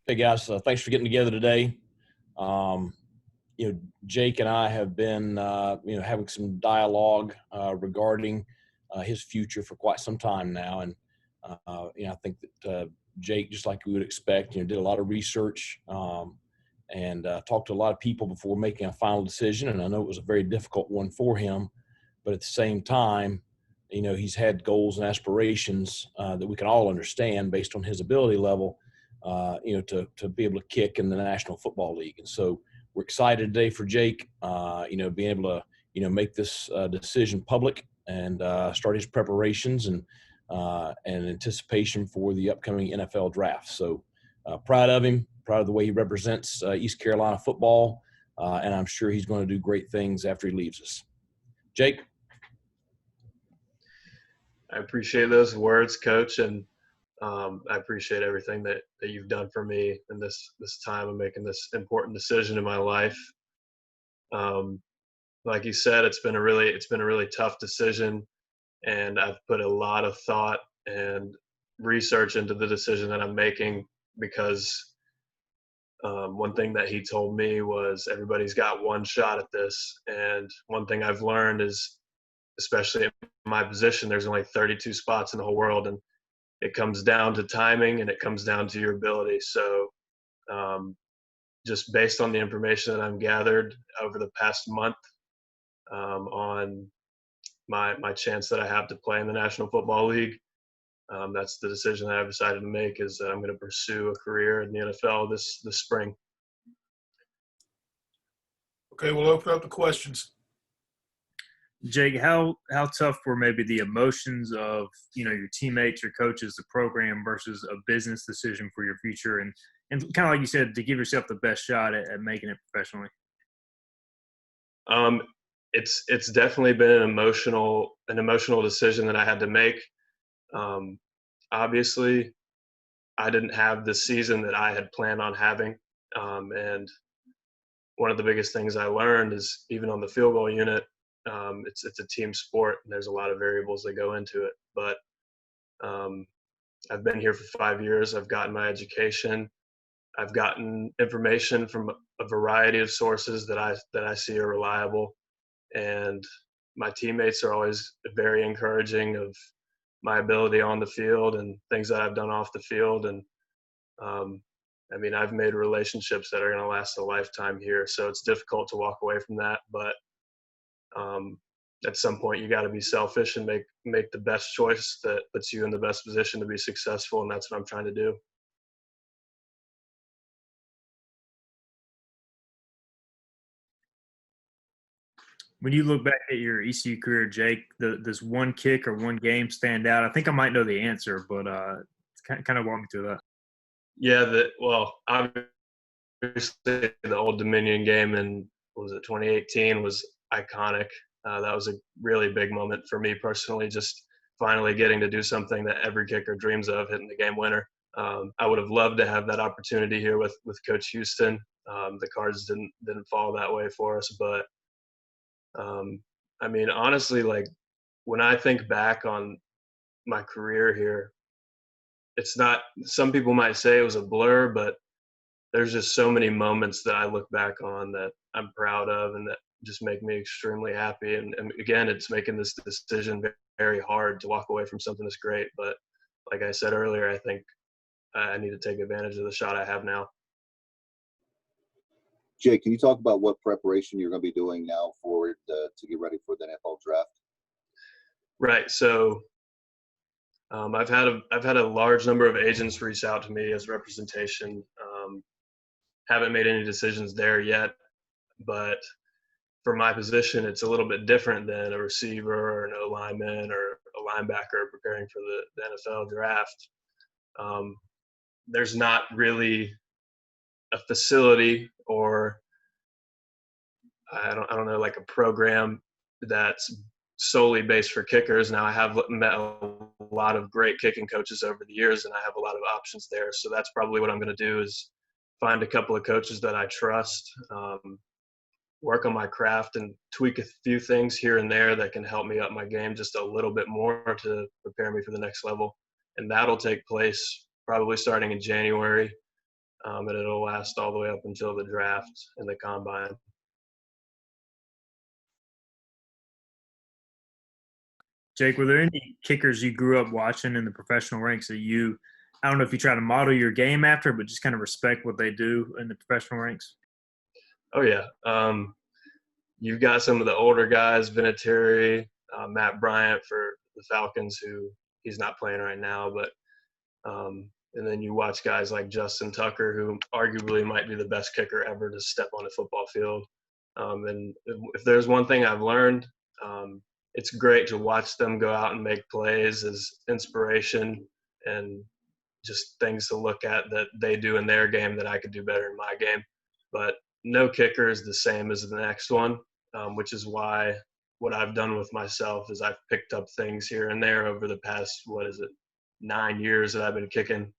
Hey guys, thanks for getting together today. Um, Jake and I have been, having some dialogue regarding his future for quite some time now, and I think that Jake, just like we would expect, did a lot of research and talked to a lot of people before making a final decision. And I know it was a very difficult one for him, but at the same time, he's had goals and aspirations that we can all understand based on his ability level. To be able to kick in the National Football League. And so we're excited today for Jake, being able to, make this decision public and start his preparations and anticipation for the upcoming NFL draft. So proud of him, proud of the way he represents East Carolina football, and I'm sure he's going to do great things after he leaves us. Jake? I appreciate those words, Coach, and I appreciate everything that you've done for me in this time of making this important decision in my life. Like you said, it's been a really tough decision, and I've put a lot of thought and research into the decision that I'm making because one thing that he told me was everybody's got one shot at this, and one thing I've learned is, especially in my position, there's only 32 spots in the whole world, and it comes down to timing and it comes down to your ability. So just based on the information that I've gathered over the past month on my chance that I have to play in the National Football League, that's the decision that I've decided to make, is that I'm going to pursue a career in the NFL this spring. Okay, we'll open up the questions. Jake, how tough were maybe the emotions of, your teammates, your coaches, the program versus a business decision for your future, and kind of like you said, to give yourself the best shot at making it professionally? It's definitely been an emotional decision that I had to make. Obviously, I didn't have the season that I had planned on having, and one of the biggest things I learned is, even on the field goal unit, it's a team sport, and there's a lot of variables that go into it. But I've been here for 5 years. I've gotten my education. I've gotten information from a variety of sources that I see are reliable, and my teammates are always very encouraging of my ability on the field and things that I've done off the field. And I've made relationships that are going to last a lifetime here, so it's difficult to walk away from that. But at some point, you got to be selfish and make the best choice that puts you in the best position to be successful, and that's what I'm trying to do. When you look back at your ECU career, Jake, does one kick or one game stand out? I think I might know the answer, but kind of walk me through that. Yeah, obviously the Old Dominion game in, 2018 was iconic. That was a really big moment for me personally, just finally getting to do something that every kicker dreams of, hitting the game winner. I would have loved to have that opportunity here with Coach Houston. The cards didn't fall that way for us, but honestly, like, when I think back on my career here, it's not, some people might say it was a blur, but there's just so many moments that I look back on that I'm proud of and that just make me extremely happy. And again, it's making this decision very hard to walk away from something that's great. But like I said earlier, I think I need to take advantage of the shot I have now. Jake, can you talk about what preparation you're going to be doing now to get ready for the NFL draft? Right. So I've had a large number of agents reach out to me as representation. Haven't made any decisions there yet, but for my position, it's a little bit different than a receiver or an O-lineman or a linebacker preparing for the NFL draft. There's not really a facility or I don't know, like a program that's solely based for kickers. Now, I have met a lot of great kicking coaches over the years, and I have a lot of options there. So that's probably what I'm going to do, is find a couple of coaches that I trust, work on my craft, and tweak a few things here and there that can help me up my game just a little bit more to prepare me for the next level. And that'll take place probably starting in January. and it'll last all the way up until the draft and the combine. Jake, were there any kickers you grew up watching in the professional ranks that I don't know if you try to model your game after, but just kind of respect what they do in the professional ranks? Oh yeah. You've got some of the older guys, Vinatieri, Matt Bryant for the Falcons, who he's not playing right now, but and then you watch guys like Justin Tucker, who arguably might be the best kicker ever to step on a football field. And if there's one thing I've learned, it's great to watch them go out and make plays as inspiration and just things to look at that they do in their game that I could do better in my game. But no kicker is the same as the next one, which is why what I've done with myself is I've picked up things here and there over the past, 9 years that I've been kicking,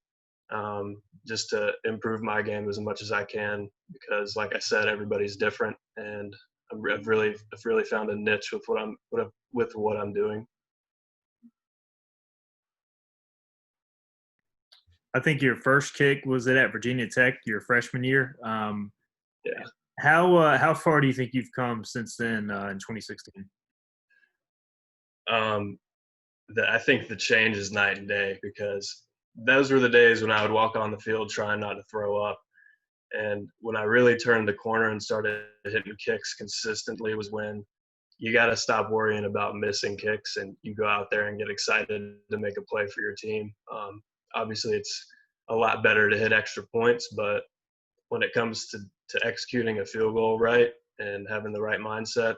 just to improve my game as much as I can, because like I said, everybody's different, and I've really found a niche with what I'm doing. I think your first kick was at Virginia Tech, your freshman year. Yeah. How far do you think you've come since then in 2016? I think the change is night and day, because those were the days when I would walk on the field trying not to throw up. And when I really turned the corner and started hitting kicks consistently was when you got to stop worrying about missing kicks and you go out there and get excited to make a play for your team. Obviously, it's a lot better to hit extra points, but when it comes to executing a field goal right and having the right mindset,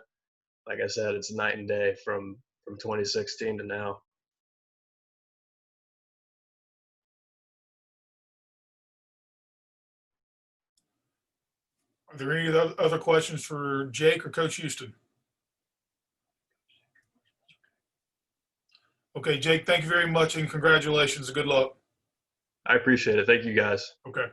like I said, it's night and day from 2016 to now. Are there any other questions for Jake or Coach Houston? Okay, Jake, thank you very much and congratulations and good luck. I appreciate it. Thank you, guys. Okay.